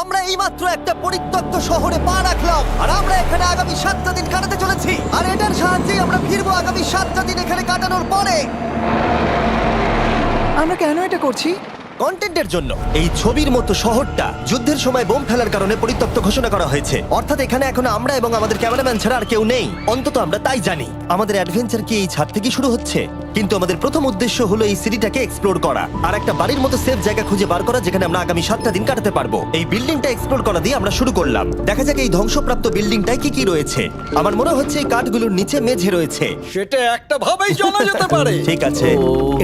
আমরা এইমাত্র একটা পরিত্যক্ত শহরে পা রাখলাম আর আমরা এখানে আগামী 7টা দিন কাটাতে চলেছি আর এটার সাহায্যে আমরা ফিরবো আগামী 7টা দিন এখানে কাটানোর পরে। আমরা কেন এটা করছি? কন্টেন্টের জন্য। এই ছবির মতো শহরটা যুদ্ধের সময় বোম ফেলার কারণে পরিত্যক্ত ঘোষণা করা হয়েছে, অর্থাৎ এখানে এখন আমরা এবং আমাদের ক্যামেরাম্যান ছাড়া আর কেউ নেই। অন্তত আমরা তাই জানি। আমাদের অ্যাডভেঞ্চার কি এই ছাদ থেকে শুরু হচ্ছে? কিন্তু আমাদের প্রথম উদ্দেশ্য হলো এই সিটিটাকে এক্সপ্লোর করা আর একটা বাড়ির মতো সেফ জায়গা খুঁজে বার করা যেখানে আমরা আগামী 7টা দিন কাটাতে পারবো। এই বিল্ডিংটা এক্সপ্লোর করা দিয়ে আমরা শুরু করলাম। দেখা যাক এই ধ্বংসপ্রাপ্ত বিল্ডিংটায় কি কি রয়েছে। আমার মনে হচ্ছে এই কাঠগুলোর নিচে মেঝে রয়েছে। সেটা একটা ভাবেই জানা যেতে পারে। ঠিক আছে,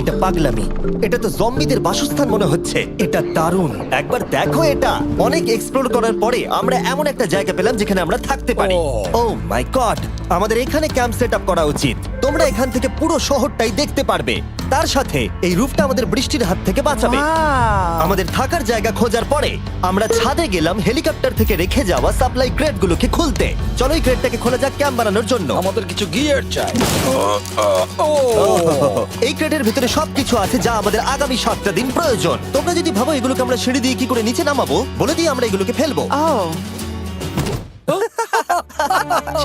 এটা পাগলামি। এটা তো জম্বিদের বাসস্থান মনে হচ্ছে। এটা দারুণ, একবার দেখো এটা। অনেক এক্সপ্লোর করার পরে আমরা এমন একটা জায়গা পেলাম যেখানে আমরা থাকতে পারি। ও মাই গড, আমাদের এখানে ক্যাম্প সেট আপ করা উচিত। তোমরা এখান থেকে পুরো শহরটাই দেখতে পারবে। তার সাথে এই রুফটা আমাদের বৃষ্টির হাত থেকে বাঁচাবে। Wow! আমাদের থাকার জায়গা খোঁজার পরে আমরা ছাদে গেলাম হেলিকপ্টার থেকে রেখে যাওয়া সাপ্লাই ক্রেটগুলোকে খুলতে। চলো এই ক্রেটটাকে খোলা যাক ক্যাম্প বানানোর জন্য। আমাদের কিছু গিয়ার চাই। এই ক্রেটের ভিতরে সবকিছু আছে যা আমাদের আগামী 7টা দিন প্রয়োজন। তোমরা যদি ভাবো এগুলোকে আমরা সিঁড়ি দিয়ে কি করে নিচে নামাবো, বলে দিয়ে আমরা এগুলোকে ফেলবো। Oh!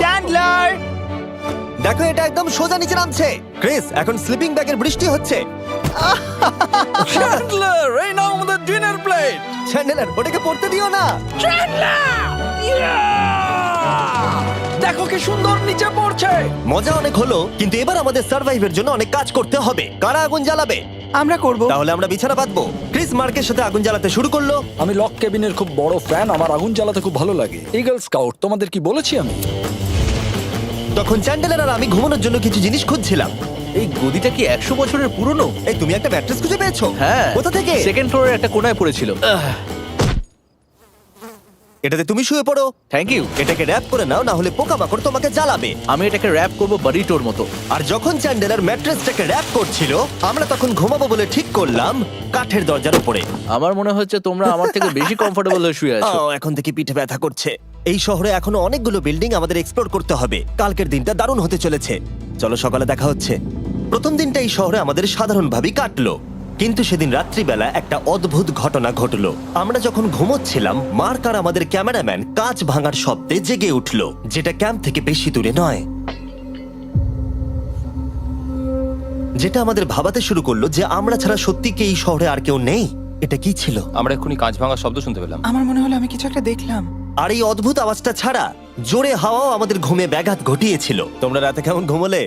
চ্যান্ডলার! দেখো এটা একদম সোজা নিচে নামছে। ক্রিস, এখন স্লিপিং ব্যাগের বৃষ্টি হচ্ছে। চ্যান্ডলার, এই নাও আমাদের ডিনার প্লেট। চ্যান্ডেলার, ওটাকে পড়তে দিও না। দেখো কি সুন্দর নিচে পড়ছে। মজা অনেক হলো, কিন্তু এবার আমাদের সার্ভাইভের জন্য অনেক কাজ করতে হবে। কারা আগুন জ্বালাবে? আমরা করব। তাহলে আমরা বিছানা বাঁধবো। ক্রিস মার্কের সাথে আগুন জ্বালাতে শুরু করলো। আমি লক কেবিনের খুব বড় ফ্যান, আমার আগুন জ্বালাতে খুব ভালো লাগে। ইগল স্কাউট, তোমাদের কি বলেছি আমি? তখন চ্যান্ডেলার আর আমি ঘুমানোর জন্য কিছু জিনিস খুঁজছিলাম। এই গদিটা কি 100 বছরের পুরনো? এই তুমি একটা ম্যাট্রেস খুঁজে পেয়েছো? হ্যাঁ। কোথা থেকে? সেকেন্ড ফ্লোরের একটা কোণায় পড়েছিল। এটাতে তুমি শুয়ে পড়ো। Thank you. এটাকে র‍্যাপ করে নাও, না হলে পোকামাকড় তোমাকে জ্বালাবে। আমি এটাকে র‍্যাপ করব বারিটোর মতো। আর যখন চ্যান্ডেলার ম্যাট্রেসটাকে র‍্যাপ করছিল, আমরা তখন ঘুমাবো বলে ঠিক করলাম কাঠের দরজার উপরে। আমার মনে হচ্ছে তোমরা আমার থেকে বেশি কমফোর্টেবল হয়ে শুয়ে আছো। এখন থেকে পিঠে ব্যথা করছে। এই শহরে এখনো অনেকগুলো বিল্ডিং আমাদের এক্সপ্লোর করতে হবে। কালকের দিনটা দারুণ হতে চলেছে। চলো সকালে দেখা হচ্ছে। প্রথম দিনটা এই শহরে আমাদের সাধারণভাবেই কাটলো, কিন্তু সেদিন রাত্রিবেলা একটা অদ্ভুত ঘটনা ঘটলো। আমরা যখন ঘুমোচ্ছিলাম, মার্ক আর আমাদের ক্যামেরাম্যান কাঁচ ভাঙার শব্দে জেগে উঠলো, যেটা ক্যাম্প থেকে বেশি দূরে নয়। যেটা আমাদের ভাবাতে শুরু করলো যে আমরা ছাড়া সত্যি কি এই শহরে আর কেউ নেই। এটা কি ছিল? আমরা এক্ষুনি কাঁচ ভাঙার শব্দ শুনতে পেলাম। আমার মনে হলো আমি কিছু একটা দেখলাম। আর এই অদ্ভুত আওয়াজটা ছাড়া জোরে হাওয়াও আমাদের ঘুমে ব্যাঘাত ঘটিয়েছিল। তোমরা রাতে কেমন ঘুমোলে?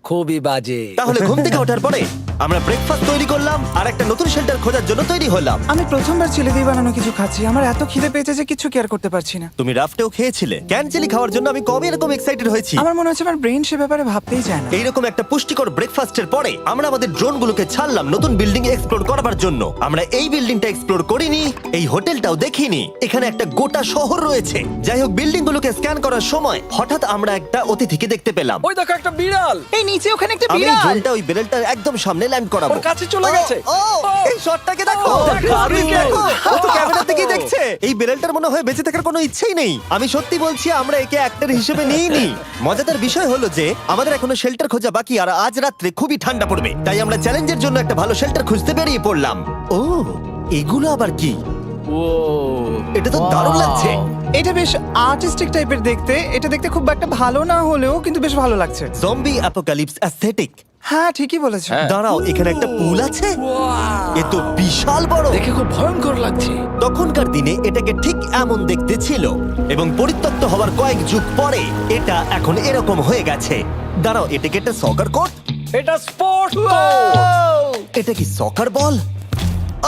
খুবই বাজে। তাহলে ঘুম থেকে ওঠার পরে আমরা ব্রেকফাস্ট তৈরি করলাম আর একটা নতুন শেল্টার খোঁজার জন্য তৈরি হলাম। আমি প্রথমবার ছেলে দিয়ে বানানো কিছু খাচ্ছি। আমার এত খিদে পেয়েছে যে কিছু কেয়ার করতে পারছি না। তুমি রাফটেও খেয়েছিলে। ক্যানচেলি খাওয়ার জন্য আমি কবে এরকম এক্সাইটেড হয়েছি। আমার মনে হচ্ছে আমার ব্রেন সে ব্যাপারে ভাবতেই চায় না। এইরকম একটা পুষ্টিকর ব্রেকফাস্টের পরে আমরা আমাদের ড্রোনগুলোকে ছাড়লাম নতুন বিল্ডিং এক্সপ্লোর করার জন্য। আমরা এই বিল্ডিংটা এক্সপ্লোর করিনি, এই হোটেলটাও দেখিনি। এখানে একটা গোটা শহর রয়েছে। যাই হোক, বিল্ডিংগুলোকে স্ক্যান করার সময় হঠাৎ আমরা একটা অতিথিকে দেখতে পেলাম। ওই দেখো একটা বিড়াল। এই নিচে ওখানে একটা আমি এই বিড়াল। ড্রোনটা ওই বেলটার একদম সামনে ল্যান্ড করাবো। ওর কাছে চলে গেছে। ও, এই শটটাকে দেখো। দেখো, দারুণ দেখো। ও তো ক্যামেরা থেকেই দেখছে। এই বেলটার মনে হয় বেঁচে থাকার কোনো ইচ্ছেই নেই। আমি সত্যি বলছি, আমরা একে অ্যাক্টর হিসেবে নিইনি। মজাদার বিষয় হলো যে আমাদের এখনো শেল্টার খোঁজা বাকি, আর আজ রাত্রে খুবই ঠান্ডা পড়বে। তাই আমরা চ্যালেঞ্জের জন্য একটা ভালো শেল্টার খুঁজতে বেরিয়ে পড়লাম। ও, এগুলো আবার কি? ও, এটা তো দারুণ লাগছে। এটা বেশ আর্টিস্টিক টাইপের দেখতে। এটা দেখতে খুব একটা ভালো না হলেও কিন্তু বেশ ভালো লাগছে। Zombie apocalypse aesthetic. হ্যাঁ, ঠিকই বলেছো। দাঁড়াও, এখানে একটা পুল আছে। এ তো বিশাল বড়। দেখে খুব ভয়ঙ্কর লাগছে। তখনকার দিনে এটাকে ঠিক এমন দেখতে ছিল, এবং পরিত্যক্ত হওয়ার কয়েক যুগ পরে এটা এখন এরকম হয়ে গেছে। দাঁড়াও, এটাকে একটা সকার কোর্ট? এটা স্পোর্টস এটা কি সকার বল?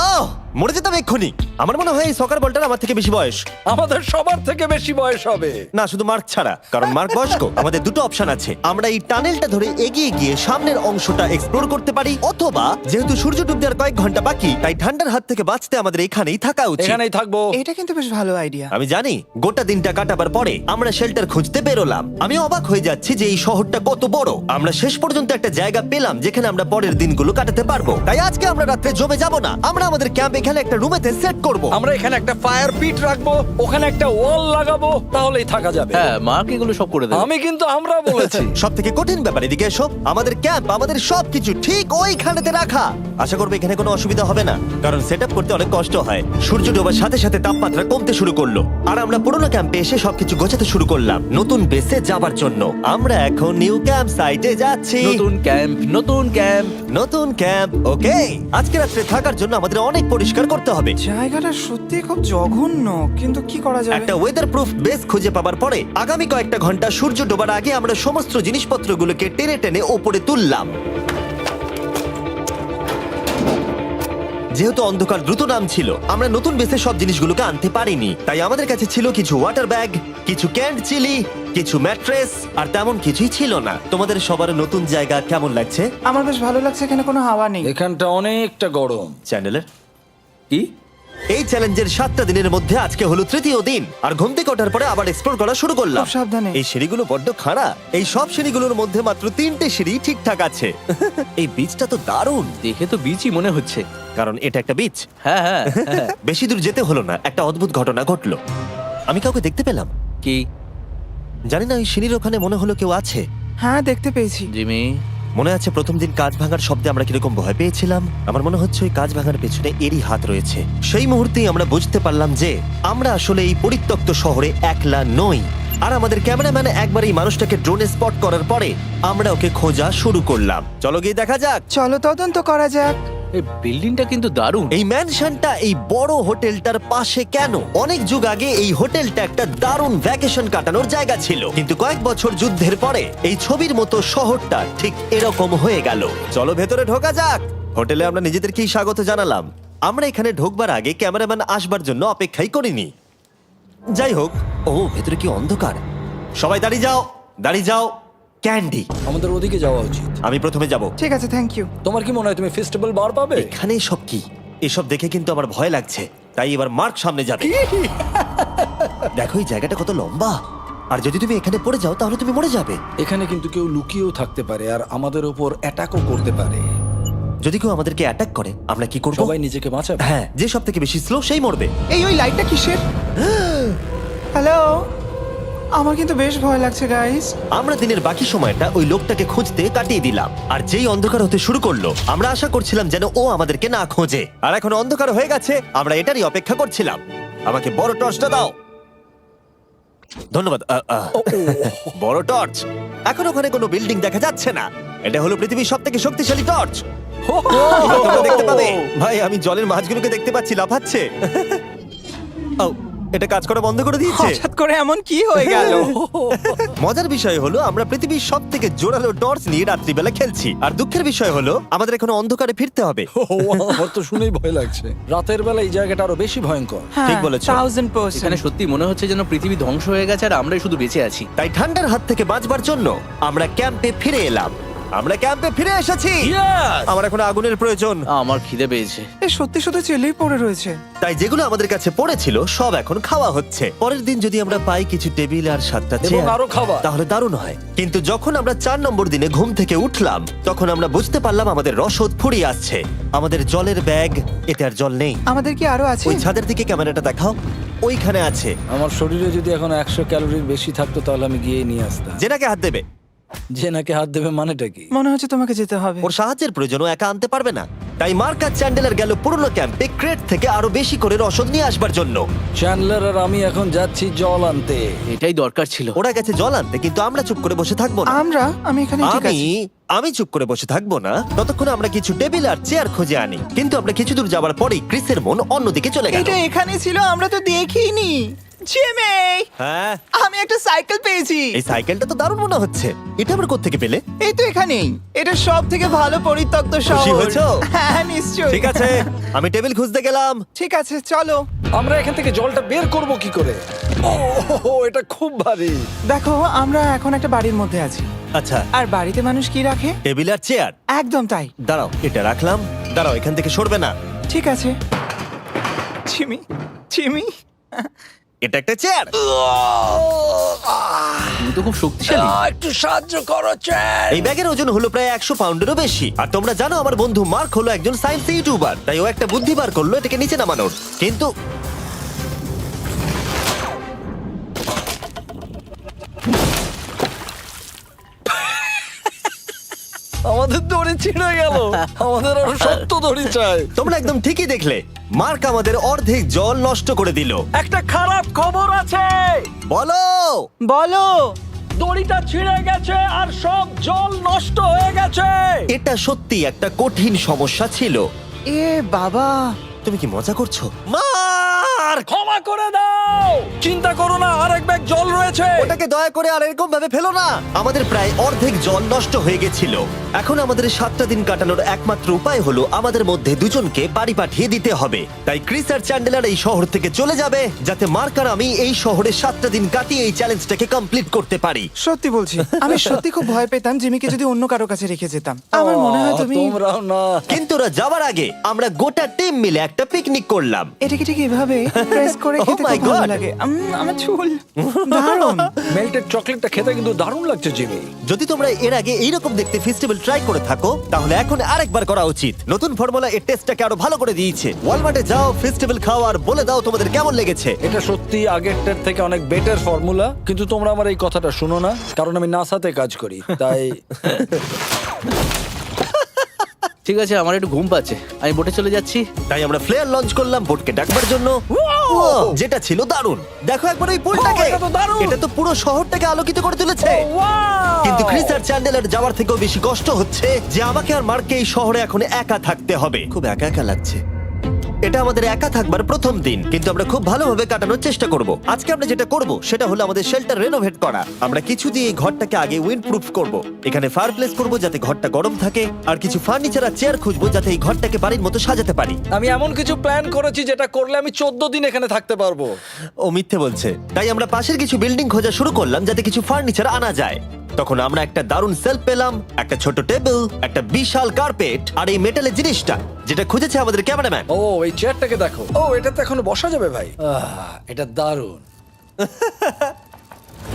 আহ, মরে যেতাম এক্ষুনি। আমার মনে হয় এই সকার বলটার আমার থেকে বেশি বয়স। আমাদের সবার থেকে বেশি বয়স হবে। না, শুধু মার্ক ছাড়া, কারণ মার্ক বয়স্ক। আমাদের দুটো অপশন আছে। আমরা এই টানেলটা ধরে এগিয়ে গিয়ে সামনের অংশটা এক্সপ্লোর করতে পারি, অথবা যেহেতু সূর্য ডুবতে আর কয়েক ঘন্টা বাকি, তাই ঠান্ডার হাত থেকে বাঁচতে আমাদের এখানেই থাকা উচিত। এখানেই থাকবো। এটা কিন্তু বেশ ভালো আইডিয়া। আমি জানি। গোটা দিনটা কাটাবার পরে আমরা শেল্টার খুঁজতে বেরোলাম। আমি অবাক হয়ে যাচ্ছি যে এই শহরটা কত বড়। আমরা শেষ পর্যন্ত একটা জায়গা পেলাম যেখানে আমরা পরের দিনগুলো কাটাতে পারবো। তাই আজকে আমরা রাত্রে জমে যাব না। আমরা আমাদের ক্যাম্প এখানে একটা রুমেতে সেট করব। আমরা এখানে একটা ফায়ার পিট রাখবো, ওখানে একটা ওয়াল লাগাবো, তাহলেই থাকা যাবে। হ্যাঁ মার্ক এগুলো সব করে দেবে। আমি কিন্তু আমরা বলেছি। সব থেকে কঠিন ব্যাপার, এদিকে এসো। আমাদের ক্যাম্প, আমাদের সবকিছু ঠিক ওইখানেতে রাখা। আশা করবো এখানে কোনো অসুবিধা হবে না, কারণ সেটআপ করতে অনেক কষ্ট হয়। সূর্য ডোবার সাথে সাথে তাপমাত্রা কমতে শুরু করলো, আর আমরা পুরোনো ক্যাম্পে এসে সবকিছু গোছাতে শুরু করলাম নতুন বেসে যাবার জন্য। আমরা এখন নিউ ক্যাম্প সাইটে যাচ্ছি। নতুন ক্যাম্প, নতুন ক্যাম্প। নতুন ক্যাম্প, ওকে। আজকে রাত্রে থাকার জন্য আমাদের অনেক পরিষ্কার করতে হবে। জায়গাটা সত্যি খুব জঘন্য, কিন্তু কি করা যাবে? একটা ওয়েদার প্রুফ বেস খুঁজে পাবার পরে আগামী কয়েকটা ঘন্টা সূর্য ডোবার আগে আমরা সমস্ত জিনিসপত্রগুলোকে টেনে টেনে ওপরে তুললাম। যেহেতু অন্ধকার দ্রুত নামছিল, আমরা নতুন বেসে সব জিনিসগুলোকে আনতে পারিনি, তাই আমাদের কাছে ছিল কিছু ওয়াটার ব্যাগ, কিছু ক্যান্ড চিলি, কিছু ম্যাট্রেস, আর তেমন কিছুই ছিল না। তোমাদের সবার নতুন জায়গা কেমন লাগছে? আমার বেশ ভালো লাগছে, এখানে কোনো হাওয়া নেই। এখানটা অনেকটা গরম। চ্যানেলের কি? এই চ্যালেঞ্জের 7টা দিনের মধ্যে আজকে হলো তৃতীয় দিন, আর ঘুম থেকে ওঠার পরে আবার এক্সপ্লোর করা শুরু করলাম। খুব সাবধানে। এই সিঁড়িগুলো বড্ড খাড়া। এই সব সিঁড়িগুলোর মধ্যে মাত্র 3টে সিঁড়ি ঠিকঠাক আছে। এই বীজটা তো দারুণ, দেখে তো বিচই মনে হচ্ছে। কারণ এটা একটা বীজ। হ্যাঁ হ্যাঁ হ্যাঁ। বেশি দূর যেতে হলো না, একটা অদ্ভুত ঘটনা ঘটলো। আমি কাউকে দেখতে পেলাম, কি? জানি না, ওই সিঁড়ির ওখানে মনে হলো কেউ আছে। হ্যাঁ, দেখতে পেয়েছি। জিমি, মনে আছে প্রথম দিন কাঁচ ভাঙার শব্দে আমরা কিরকম ভয় পেয়েছিলাম? আমার মনে হচ্ছে ওই কাঁচ ভাঙার পেছনে এরই হাত রয়েছে। সেই মুহূর্তেই আমরা বুঝতে পারলাম যে আমরা আসলে এই পরিত্যক্ত শহরে একলা নই। আর আমাদের ক্যামেরাম্যান একবার এই মানুষটাকে ড্রোনে স্পট করার পরে আমরা ওকে খোঁজা শুরু করলাম। চলো গিয়ে দেখা যাক। চলো তদন্ত করা যাক। এই বিল্ডিংটা কিন্তু দারুণ। এই ম্যানশনটা এই বড় হোটেলটার পাশে কেন? অনেক যুগ আগে এই হোটেলটা একটা দারুণ ভ্যাকেশন কাটানোর জায়গা ছিল, কিন্তু কয়েক বছর যুদ্ধের পরে এই ছবির মতো শহরটা ঠিক এরকম হয়ে গেল। চলো ভেতরে ঢোকা যাক। হোটেলে আমরা নিজেদেরকেই স্বাগত জানালাম। আমরা এখানে ঢোকবার আগে ক্যামেরাম্যান আসবার জন্য অপেক্ষাই করিনি। যাই হোক, ও ভেতরে কি অন্ধকার। সবাই দাঁড়িয়ে যাও, দাঁড়িয়ে যাও। ক্যান্ডি, আমাদের ওদিকে যাওয়া উচিত। আমি প্রথমে যাব। ঠিক আছে, থ্যাংক ইউ। তোমার কি মনে হয় তুমি ফেস্টিভ্যাল বার পাবে? এখানে সব কি? এসব দেখে কিন্তু আমার ভয় লাগছে, তাই এবার মার্ক সামনে যাবে। দেখো এই জায়গাটা কত লম্বা, আর যদি তুমি এখানে পড়ে যাও তাহলে তুমি মরে যাবে। এখানে কিন্তু কেউ লুকিয়েও থাকতে পারে আর আমাদের উপর অ্যাটাকও করতে পারে। যদি কেউ আমাদেরকে অ্যাটাক করে আমরা কি করব? সবাই নিজেকে বাঁচাবে। হ্যাঁ, যে সব থেকে বেশি স্লো সেই মরবে। ওই লাইটটা কিসের? হ্যালো, আমার কিন্তু বেশ ভয় লাগছে গাইস। আমরা দিনের বাকি সময়টা ওই লোকটাকে খুঁজতে কাটিয়ে দিলাম, আর যেই অন্ধকার হতে শুরু করলো আমরা আশা করছিলাম যেন ও আমাদেরকে না খোঁজে। আর এখন অন্ধকার হয়ে গেছে, আমরা এটারই অপেক্ষা করছিলাম। আমাকে বড় টর্চটা দাও। ধন্যবাদ। বড় টর্চ। এখন ওখানে কোনো বিল্ডিং দেখা যাচ্ছে না। এটা হলো পৃথিবীর সবথেকে শক্তিশালী টর্চ। তোমরা দেখতে পাবে। ভাই, আমি জলের মাছগুলোকে দেখতে পাচ্ছি লাফাচ্ছে। ও, এটা কাজ করা বন্ধ করে দিয়েছে। হঠাৎ করে এমন কি হয়ে গেল? মজার বিষয় হলো আমরা পৃথিবীর সব থেকে জোরালো টর্চ নিয়ে রাত্রিবেলা খেলছি, আর দুঃখের বিষয় হলো আমাদের এখন অন্ধকারে ফিরতে হবে। আমার তো শুনেই ভয় লাগছে। রাতের বেলা এই জায়গাটা আরো বেশি ভয়ঙ্কর। ঠিক বলেছো। 1000%। এখানে সত্যি মনে হচ্ছে যেন পৃথিবী ধ্বংস হয়ে গেছে আর আমরাই শুধু বেঁচে আছি। তাই ঠান্ডার হাত থেকে বাঁচবার জন্য আমরা ক্যাম্পে ফিরে এলাম। আমরা ক্যাম্পে ফিরে এসেছি। আমার এখন আগুনের প্রয়োজন। আমার খিদে পেয়েছে। এ সত্যি শুধু চেলেই পড়ে রয়েছে। তাই যেগুলো আমাদের কাছে পড়েছিল সব এখন খাওয়া হচ্ছে। পরের দিন যদি আমরা পাই কিছু টেবিল আর 7টা এবং চেয়ার, আরো খাবার। তাহলে দারুণ হয়। কিন্তু যখন আমরা 4 নম্বর দিনে ঘুম থেকে উঠলাম তখন আমরা বুঝতে পারলাম আমাদের রসদ ফুরিয়ে আসছে। আমাদের জলের ব্যাগ, এতে আর জল নেই। আমাদের কি আরো আছে? ওই ছাদের দিকে ক্যামেরাটা দেখাও, ওইখানে আছে। আমার শরীরে যদি এখন 100 ক্যালোরির বেশি থাকতো তাহলে আমি গিয়ে নিয়ে আসতাম। জেনাকে হাত দেবে। যে নাকি হাত দেবে মানেটা কি? মনে হচ্ছে তোমাকে যেতে হবে। ওর সাহায্যের প্রয়োজন, ও একা আনতে পারবে না। তাই মার্ক আর চ্যান্ডেলার গেল পুরনো ক্যাম্পে ক্রেট থেকে আরো বেশি করে রসদ নিয়ে আসবার জন্য। চ্যান্ডলার আর আমি এখন যাচ্ছি জল আনতে। এটাই দরকার ছিল। ওরা গেছে জল আনতে, কিন্তু আমরা চুপ করে বসে থাকবো না। আমি এখানে ঠিক আছি। আমি চুপ করে বসে থাকবো না ততক্ষণ আমরা কিছু টেবিল আর চেয়ার খুঁজে আনি। কিন্তু আমরা কিছু দূর যাবার পরেই ক্রিসের মন অন্যদিকে চলে গেল। এটা এখানে ছিল, আমরা তো দেখিনি। জিমি, হ্যাঁ, আমি একটা সাইকেল পেয়েছি। এই সাইকেলটা তো দারুণ মনে হচ্ছে। এটা আবার কোত্থেকে পেলে? এই তো এখানেই। এটা সব থেকে ভালো পরিত্যক্ত খুশি শহর। হয়েছো? হ্যাঁ, নিশ্চয়ই। ঠিক আছে, আমি টেবিল খুঁজতে গেলাম। ঠিক আছে, চলো। আমরা এখান থেকে জলটা বের করব কি করে? ও, এটা খুব ভারী। দেখো, আমরা এখন একটা বাড়ির মধ্যে আছি। আচ্ছা, আর বাড়িতে মানুষ কি রাখে? টেবিল আর চেয়ার। একদম তাই। দাঁড়াও, এটা রাখলাম। দাঁড়াও, এখান থেকে সরবে না। ঠিক আছে। চিমি, চিমি। এটা একটা চেয়ার। তুমি তো খুব শক্তিশালী। একটু সাহায্য করো চ্যান। এই ব্যাগের ওজন হলো প্রায় 100 পাউন্ডেরও বেশি। আর তোমরা জানো আমার বন্ধু মার্ক হলো একজন সায়েন্স ইউটিউবার, তাই ও একটা বুদ্ধি বার করলো এটাকে নিচে নামানোর। কিন্তু আমাদের দড়ি ছিঁড়ে গেল। আমাদের আরো শক্ত দড়ি চাই। তোমরা একদম ঠিকই দেখলে, মার্ক আমাদের অর্ধেক জল নষ্ট করে দিল। একটা খারাপ খবর আছে, বলো। বলো। দড়িটা ছিঁড়ে গেছে আর সব জল নষ্ট হয়ে গেছে। এটা সত্যি একটা কঠিন সমস্যা ছিল। এ বাবা। তুমি কি মজা করছো? মার্ক, ক্ষমা করে দাও। চিন্তা করো না, আরেক ব্যাগ জল রয়েছে। ওটাকে দয়া করে আর এরকম ভাবে ফেলো না। আমাদের প্রায় অর্ধেক জল নষ্ট হয়ে গেছিল। এখন আমাদের 7টা দিন কাটানোর একমাত্র উপায় হলো আমাদের মধ্যে দুজনকে বাড়ি পাঠিয়ে দিতে হবে। তাই ক্রিস আর চ্যান্ডেলার এই শহর থেকে চলে যাবে, যাতে মার্ক আর আমি এই শহরে 7টা দিন কাটিয়ে এই চ্যালেঞ্জটাকে কমপ্লিট করতে পারি। সত্যি বলছি, আমি সত্যি খুব ভয় পেতাম জিমিকে যদি অন্য কারো কাছে রেখে যেতাম। আমার মনে হয় তুমি তোমরাও না। কিন্তু ওরা যাওয়ার আগে আমরা গোটা টিম মিলে একটা পিকনিক করলাম। এটাকে ঠিক এভাবে প্রেস করে Oh খেতে my খুব ভালো God! লাগে। আমার চুল দারুণ। মেল্টেড চকলেটটা খেতে কিন্তু দারুণ লাগছে জিমি। যদি তোমরা এর আগে এইরকম দেখতে ফেস্টিভ্যাল ট্রাই করে থাকো, তাহলে এখন আরেকবার করা উচিত। নতুন ফর্মুলা এর টেস্টটাকে আরো ভালো করে দিয়েছে। ওয়ালমার্টে যাও, ফেস্টিভ্যাল খাও আর বলে দাও তোমাদের কেমন লেগেছে। এটা সত্যি আগেরটার থেকে অনেক বেটার ফর্মুলা, কিন্তু তোমরা আমার এই কথাটা শুনো না, কারণ আমি নাসাতে কাজ করি, তাই ঠিক আছে, আমার একটু ঘুম পাচ্ছে, আমি বোটে চলে যাচ্ছি। তাই আমরা ফ্লেয়ার লঞ্চ করলাম বোটকে ডাকবার জন্য, যেটা ছিল দারুণ। দেখো একবার ওই পুলটাকে, এটা তো দারুণ! এটা তো পুরো শহরটাকে আলোকিত করে তুলেছে। কিন্তু ক্রিস আর চ্যান্ডেলার যাওয়ার থেকেও বেশি কষ্ট হচ্ছে যে আমাকে আর মার্ককে এই শহরে এখন একা থাকতে হবে। খুব একা একা লাগছে। এটা আমাদের একা থাকবার প্রথম দিন, কিন্তু আমরা খুব ভালোভাবে কাটানোর চেষ্টা করব। আজকে আমরা যেটা করব সেটা হলো আমাদের শেল্টার রেনোভেট করা। আমরা কিছু দিয়ে এই ঘরটাকে আগে উইন্ড প্রুফ করব। এখানে ফায়ারপ্লেস করব যাতে ঘরটা গরম থাকে, আর কিছু ফার্নিচার আর চেয়ার খুঁজবো যাতে এই ঘরটাকে বাড়ির মতো সাজাতে পারি। আমি এমন কিছু প্ল্যান করেছি যেটা করলে আমি 14 দিন এখানে থাকতে পারবো। ও মিথ্যে বলছে। তাই আমরা পাশের কিছু বিল্ডিং খোঁজা শুরু করলাম যাতে কিছু ফার্নিচার আনা যায়। তখন আমরা একটা দারুণ সেলফ পেলাম, একটা ছোট টেবিল, একটা বিশাল কার্পেট আর এই মেটালের জিনিসটা যেটা খুঁজেছে আমাদের ক্যামেরাম্যান। ও এই চেয়ারটাকে দেখো, ও এটাতে এখনো বসা যাবে ভাই। এটা দারুণ।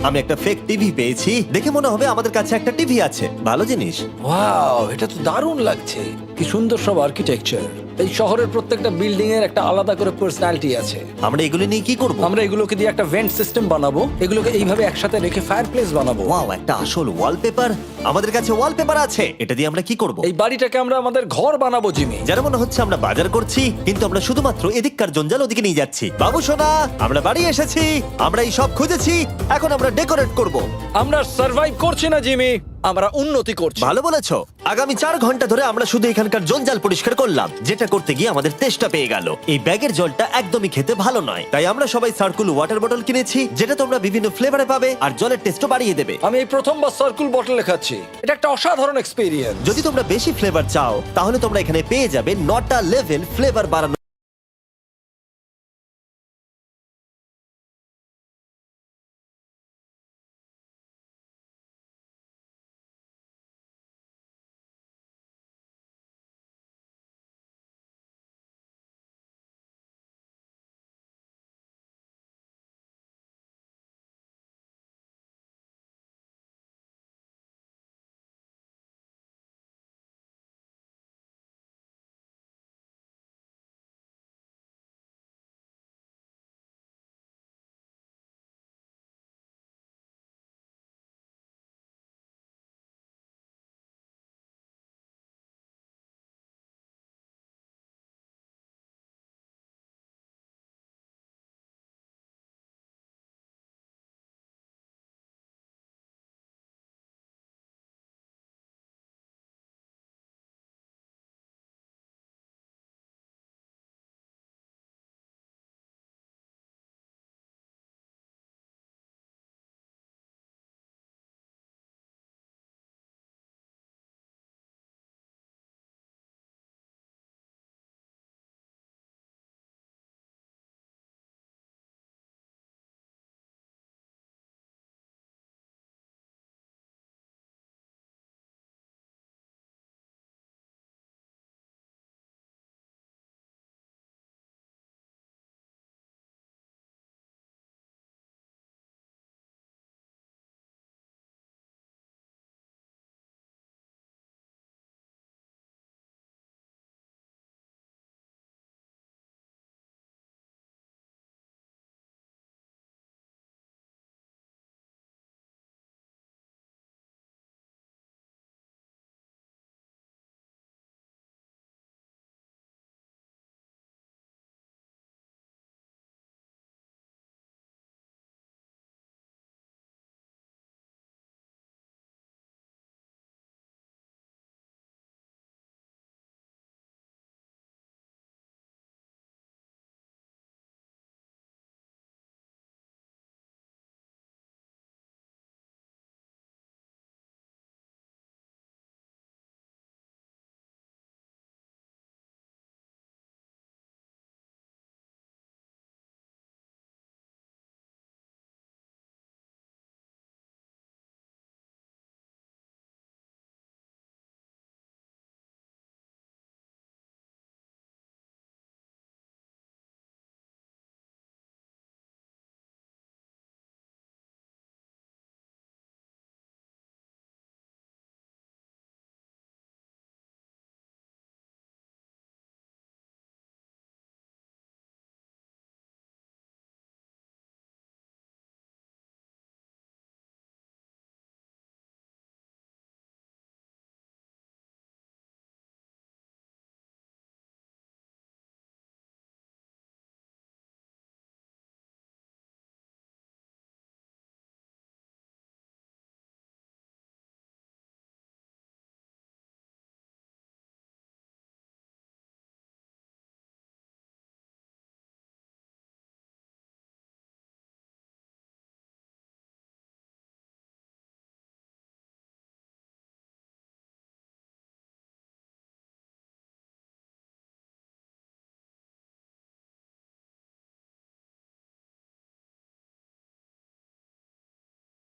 আমি একটা ফেক টিভি পেয়েছি, দেখে মনে হবে আমাদের কাছে একটা টিভি আছে। ভালো জিনিস। ওয়াও, এটা তো দারুণ লাগছে। কি সুন্দর সব আর্কিটেকচার। এই শহরের প্রত্যেকটা বিল্ডিং এর একটা আলাদা করে পার্সোনালিটি আছে। আমরা এগুলো নিয়ে কি করব? আমরা এগুলোকে দিয়ে একটা ভেন্ট সিস্টেম বানাবো, এগুলোকে এইভাবে একসাথে রেখে ফায়ারপ্লেস বানাবো। ওয়াও, একটা আসল ওয়ালপেপার। আমাদের কাছে ওয়ালপেপার আছে, এটা দিয়ে আমরা কি করব? এই বাড়িটাকে আমরা আমাদের ঘর বানাবো জিমি। যারা মনে হচ্ছে আমরা বাজার করছি, কিন্তু আমরা শুধুমাত্র এদিককার জঞ্জাল ওদিকে নিয়ে যাচ্ছি। বাবু সোনা, আমরা বাড়ি এসেছি, আমরা এই সব খুঁজেছি, এখন আমরা ডেকোরেট করব। আমরা সার্ভাইভ করছি না জিমি, আমরা উন্নতি করছি। ভালো বলেছো। আগামী 4 ঘন্টা ধরে আমরা শুধু এখানকার জঞ্জাল পরিষ্কার করলাম, যেটা করতে গিয়ে আমাদের তেষ্টা পেয়ে গেল। এই ব্যাগের জলটা একদমই খেতে ভালো নয়, তাই আমরা সবাই সার্কুল ওয়াটার বটল কিনেছি, যেটা তোমরা বিভিন্ন ফ্লেভারে পাবে আর জলের টেস্টও বাড়িয়ে দেবে। আমি এই প্রথমবার সার্কুল বটলে খাচ্ছি, এটা একটা অসাধারণ এক্সপেরিয়েন্স। যদি তোমরা বেশি ফ্লেভার চাও, তাহলে তোমরা এখানে পেয়ে যাবে 9টা লেভেল ফ্লেভার বাড়ানো